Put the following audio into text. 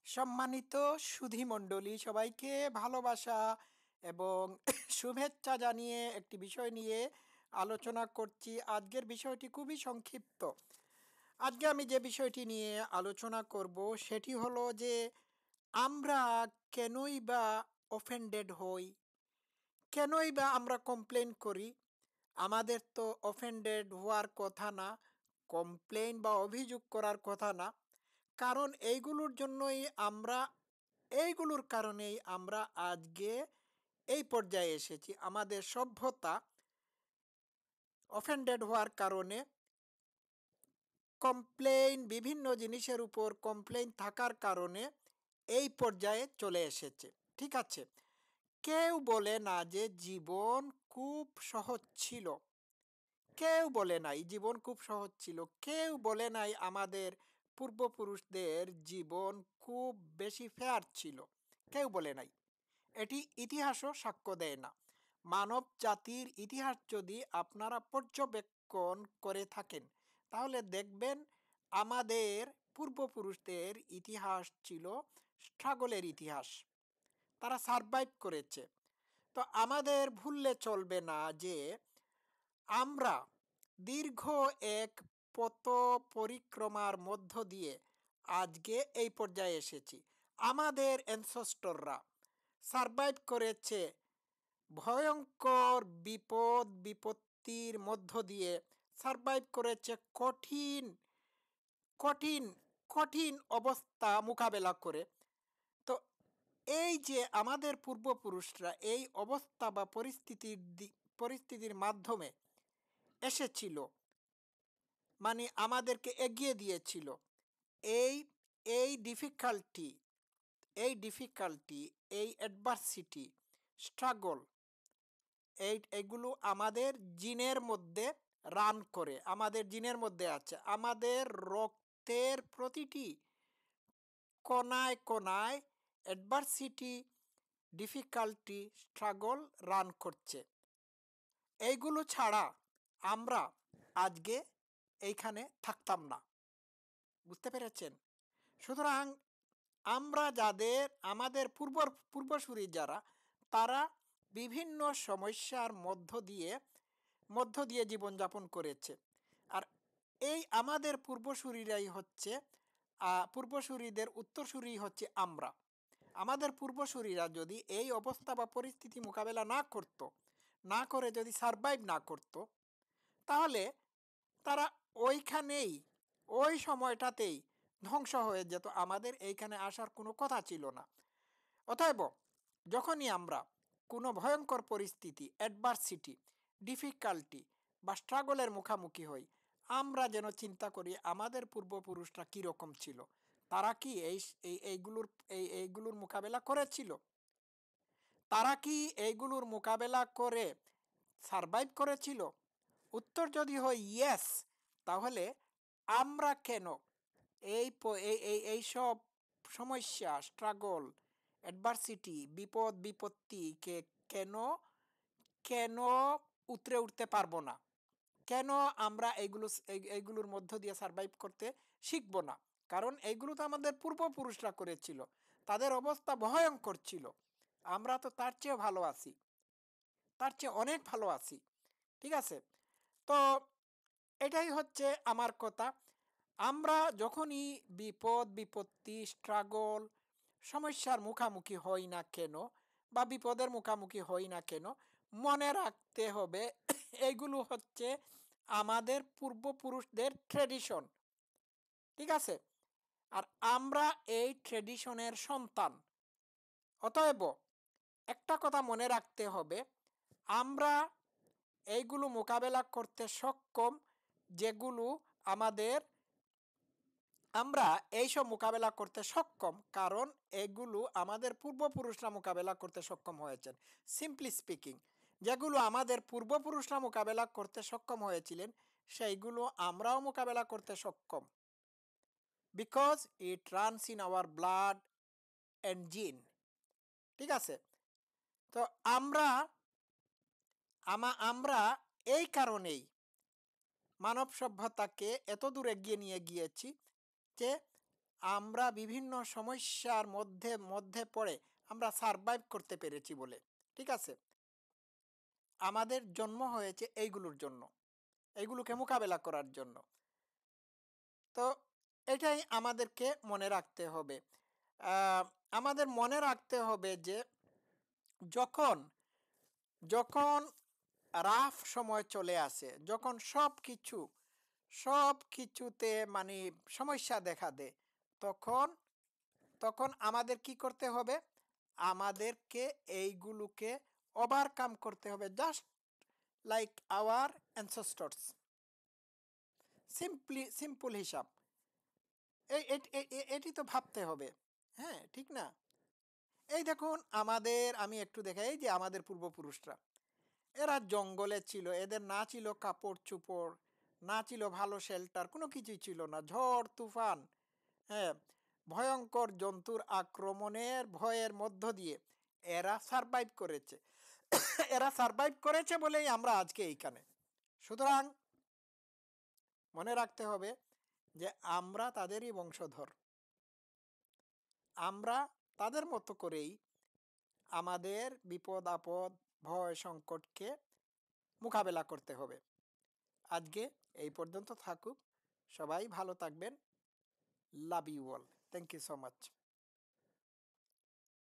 সম্মানিত সুধীমণ্ডলী সবাইকে ভালোবাসা এবং শুভেচ্ছা জানিয়ে একটি বিষয় নিয়ে আলোচনা করছি। আজকের বিষয়টি খুবই সংক্ষিপ্ত। আজকে আমি যে বিষয়টি নিয়ে আলোচনা করব সেটি হলো যে আমরা কেনই বা অফেন্ডেড হই, কেনই বা আমরা কমপ্লেন করি। আমাদের তো অফেন্ডেড হওয়ার কথা না, কমপ্লেন বা অভিযোগ করার কথা না। কারণ এইগুলোর কারণেই আমরা আজকে এই পর্যায়ে এসেছি। আমাদের সভ্যতা অফেন্ডেড হওয়ার কারণে, বিভিন্ন জিনিসের উপর কমপ্লেইন থাকার কারণে এই পর্যায়ে চলে এসেছে। ঠিক আছে, কেউ বলে না যে জীবন খুব সহজ ছিল, কেউ বলে নাই জীবন খুব সহজ ছিল, কেউ বলে নাই আমাদের পূর্বপুরুষদের জীবন খুব বেশি ফেয়ার ছিল, কেউ বলে নাই। এটি ইতিহাসও সাক্ষ্য দেয় না। মানব জাতির ইতিহাস যদি আপনারা পর্যবেক্ষণ করে থাকেন তাহলে দেখবেন আমাদের পূর্বপুরুষদের ইতিহাস ছিল স্ট্রাগলের ইতিহাস। তারা সারভাইভ করেছে। তো আমাদের ভুললে চলবে না যে আমরা দীর্ঘ এক পথ পরিক্রমার মধ্য দিয়ে আজকে এই পর্যায়ে এসেছি। আমাদের অ্যানসেস্টররা সারভাইভ করেছে ভয়ঙ্কর বিপদ বিপত্তির মধ্য দিয়ে, সারভাইভ করেছে কঠিন কঠিন কঠিন অবস্থা মোকাবেলা করে। তো এই যে আমাদের পূর্বপুরুষরা এই অবস্থা বা পরিস্থিতির মাধ্যমে এসেছিল, মানে আমাদেরকে এগিয়ে দিয়েছিল। এই এই ডিফিকাল্টি এই অ্যাডভার্সিটি, স্ট্রাগল, এইগুলো আমাদের জিনের মধ্যে রান করে, আমাদের জিনের মধ্যে আছে। আমাদের রক্তের প্রতিটি কণায় কণায় অ্যাডভার্সিটি, ডিফিকাল্টি, স্ট্রাগল রান করছে। এইগুলো ছাড়া আমরা আজকে এইখানে থাকতাম না। বুঝতে পেরেছেন? সুতরাং আমরা আমাদের পূর্বসূরি যারা, তারা বিভিন্ন সমস্যার মধ্য দিয়ে জীবনযাপন করেছে। আর এই আমাদের পূর্বসূরিদের উত্তরসূরি হচ্ছে আমরা। আমাদের পূর্বসূরিরা যদি এই অবস্থা বা পরিস্থিতি মোকাবেলা না করে যদি সারভাইভ না করত, তাহলে তারা ওইখানেই, ওই সময়টাতেই ধ্বংস হয়ে যেত। আমাদের এইখানে আসার কোনো কথা ছিল না। অতএব যখনই আমরা কোনো ভয়ঙ্কর পরিস্থিতি, অ্যাডভার্সিটি, ডিফিকাল্টি বা স্ট্রাগলের মুখোমুখি হই, আমরা যেন চিন্তা করি আমাদের পূর্বপুরুষরা কীরকম ছিল। তারা কি এইগুলোর মোকাবেলা করেছিল? তারা কি এইগুলোর মোকাবেলা করে সারভাইভ করেছিল? উত্তর যদি হয় ইয়েস, তাহলে আমরা কেন এইসব সমস্যা, স্ট্রাগল, অ্যাডভার্সিটি, বিপদ বিপত্তিকে কেন কেন উতরে উঠতে পারবো না? কেন আমরা এইগুলোর মধ্য দিয়ে সারভাইভ করতে শিখবো না? কারণ এইগুলো তো আমাদের পূর্বপুরুষরা করেছিল, তাদের অবস্থা ভয়ঙ্কর ছিল। আমরা তো তার চেয়ে ভালো আছি, তার চেয়ে অনেক ভালো আছি। ঠিক আছে? তো এটাই হচ্ছে আমার কথা। আমরা যখনই বিপদ বিপত্তি, স্ট্রাগল, সমস্যার মুখোমুখি হই না কেন বা বিপদের মুখোমুখি হই না কেন, মনে রাখতে হবে এইগুলো হচ্ছে আমাদের পূর্বপুরুষদের ট্রেডিশন। ঠিক আছে? আর আমরা এই ট্রেডিশনের সন্তান। অতএব একটা কথা মনে রাখতে হবে, আমরা এইগুলো মোকাবেলা করতে সক্ষম, যেগুলো আমাদের আমরা এইসব মোকাবেলা করতে সক্ষম কারণ এগুলো আমাদের পূর্বপুরুষরা মোকাবেলা করতে সক্ষম হয়েছেন। সিম্পলি স্পিকিং, যেগুলো আমাদের পূর্বপুরুষরা মোকাবেলা করতে সক্ষম হয়েছিলেন সেইগুলো আমরাও মোকাবেলা করতে সক্ষম, because it runs in our blood and জিন। ঠিক আছে? তো আমরা এই কারণেই মানব সভ্যতাকে এত দূর এগিয়ে নিয়ে গিয়েছি যে আমরা বিভিন্ন সমস্যার মধ্যে মধ্যে পড়ে আমরা সারভাইভ করতে পেরেছি বলে। ঠিক আছে? আমাদের জন্ম হয়েছে এইগুলোর জন্য। এইগুলোকে মোকাবেলা করার জন্য। তো এটাই আমাদেরকে মনে রাখতে হবে। আ আমাদের মনে রাখতে হবে যে যখন, যখন রাফ সময় চলে আসে, যখন সবকিছুতে মানে সমস্যা দেখা দেয়, তখন তখন আমাদের কি করতে হবে? আমাদেরকে এইগুলোকে ওভারকাম করতে হবে। Just like our ancestors. Simple হিসাব। এটি তো ভাবতে হবে। হ্যাঁ, ঠিক না? এই দেখুন আমি একটু দেখাই যে আমাদের পূর্বপুরুষরা, এরা জঙ্গলে ছিল। এদের না ছিল কাপড়-চোপড়, না ছিল ভালো শেল্টার, কোনো কিছুই ছিল না। ঝড়, তুফান, হ্যাঁ, ভয়ঙ্কর জন্তুর আক্রমণের ভয়ের মধ্য দিয়ে এরা সারভাইভ করেছে। এরা সারভাইভ করেছে বলেই আমরা আজকে এইখানে। সুতরাং মনে রাখতে হবে যে আমরা তাদেরই বংশধর। আমরা তাদের মতো করেই আমাদের বিপদ-আপদ, ভয়, সংকটকে মোকাবেলা করতে হবে। আজকে এই পর্যন্ত থাকুক। সবাই ভালো থাকবেন। Love you all. Thank you so much.